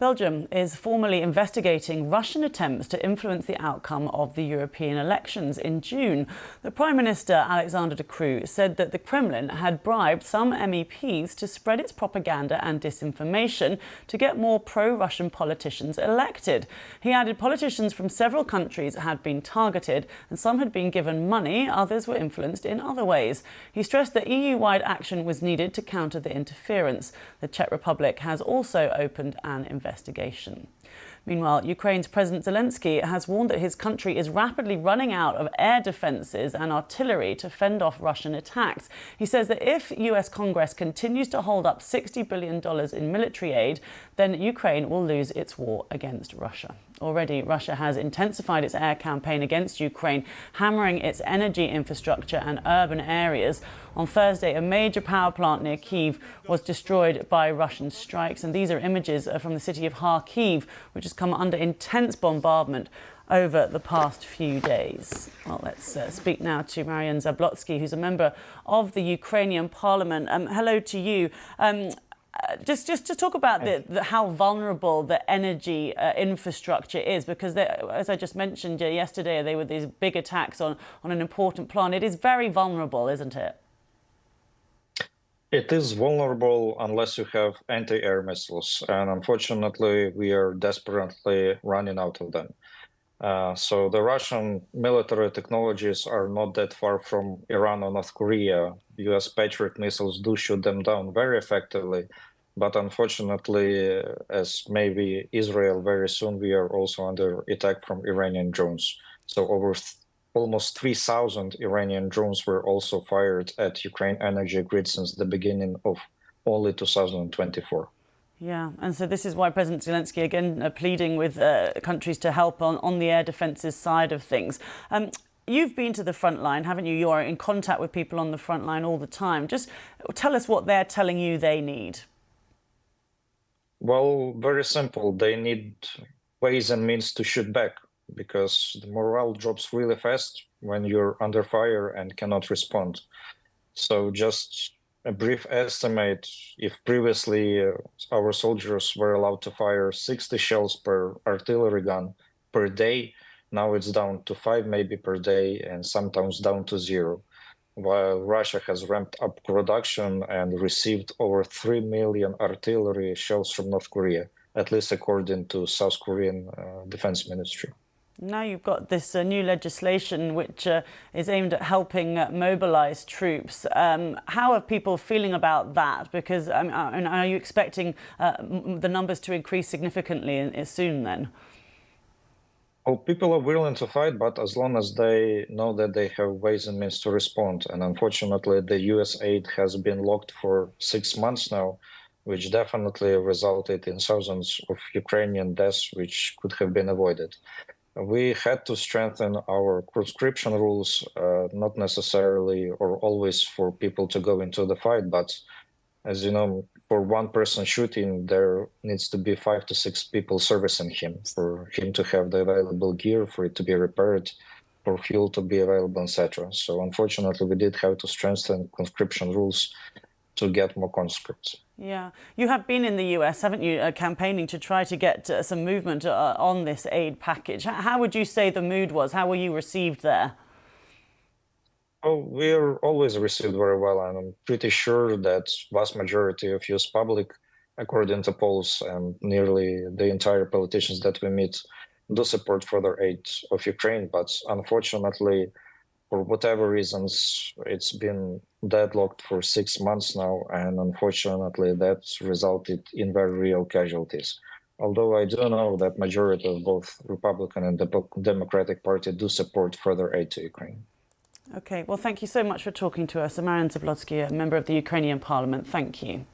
Belgium is formally investigating Russian attempts to influence the outcome of the European elections in June. The Prime Minister, Alexander De Croo, said that the Kremlin had bribed some MEPs to spread its propaganda and disinformation to get more pro-Russian politicians elected. He added politicians from several countries had been targeted and some had been given money, others were influenced in other ways. He stressed that EU-wide action was needed to counter the interference. The Czech Republic has also opened an investigation. Meanwhile, Ukraine's President Zelensky has warned that his country is rapidly running out of air defences and artillery to fend off Russian attacks. He says that if US Congress continues to hold up $60 billion in military aid, then Ukraine will lose its war against Russia. Already, Russia has intensified its air campaign against Ukraine, hammering its energy infrastructure and urban areas. On Thursday, a major power plant near Kyiv was destroyed by Russian strikes. And these are images from the city of Kyiv, which has come under intense bombardment over the past few days. Well, let's speak now to Marian Zablotsky, who's a member of the Ukrainian parliament. Hello to you. Just to talk about how vulnerable the energy infrastructure is, because as I just mentioned yesterday, there were these big attacks on an important plant. It is very vulnerable, isn't it? It is vulnerable unless you have anti-air missiles, and unfortunately, we are desperately running out of them. So the Russian military technologies are not that far from Iran or North Korea. US Patriot missiles do shoot them down very effectively, but unfortunately, as maybe Israel very soon, we are also under attack from Iranian drones. So almost 3,000 Iranian drones were also fired at Ukraine energy grid since the beginning of only 2024. Yeah, and so this is why President Zelensky again pleading with countries to help on the air defences side of things. You've been to the front line, haven't you? You're in contact with people on the front line all the time. Just tell us what they're telling you they need. Well, very simple. They need ways and means to shoot back, because the morale drops really fast when you're under fire and cannot respond. So just a brief estimate, if previously our soldiers were allowed to fire 60 shells per artillery gun per day, now it's down to 5 maybe per day and sometimes down to 0. While Russia has ramped up production and received over 3 million artillery shells from North Korea, at least according to South Korean Defense Ministry. Now you've got this new legislation which is aimed at helping mobilize troops. How are people feeling about that? Because are you expecting the numbers to increase significantly soon then? Well, people are willing to fight, but as long as they know that they have ways and means to respond. And unfortunately, the US aid has been locked for 6 months now, which definitely resulted in thousands of Ukrainian deaths, which could have been avoided. We had to strengthen our conscription rules, not necessarily or always for people to go into the fight, but as you know, for one person shooting, there needs to be 5 to 6 people servicing him, for him to have the available gear, for it to be repaired, for fuel to be available, etc. So unfortunately, we did have to strengthen conscription rules to get more conscripts. Yeah, you have been in the US, haven't you, campaigning to try to get some movement on this aid package. How would you say the mood was? How were you received there? Oh, we're always received very well, and I'm pretty sure that vast majority of US public, according to polls, and nearly the entire politicians that we meet, do support further aid of Ukraine. But unfortunately, for whatever reasons, it's been deadlocked for 6 months now, and unfortunately, that's resulted in very real casualties. Although I do know that majority of both Republican and the Democratic Party do support further aid to Ukraine. Okay, well, thank you so much for talking to us. Marian Zablotsky, a member of the Ukrainian Parliament. Thank you.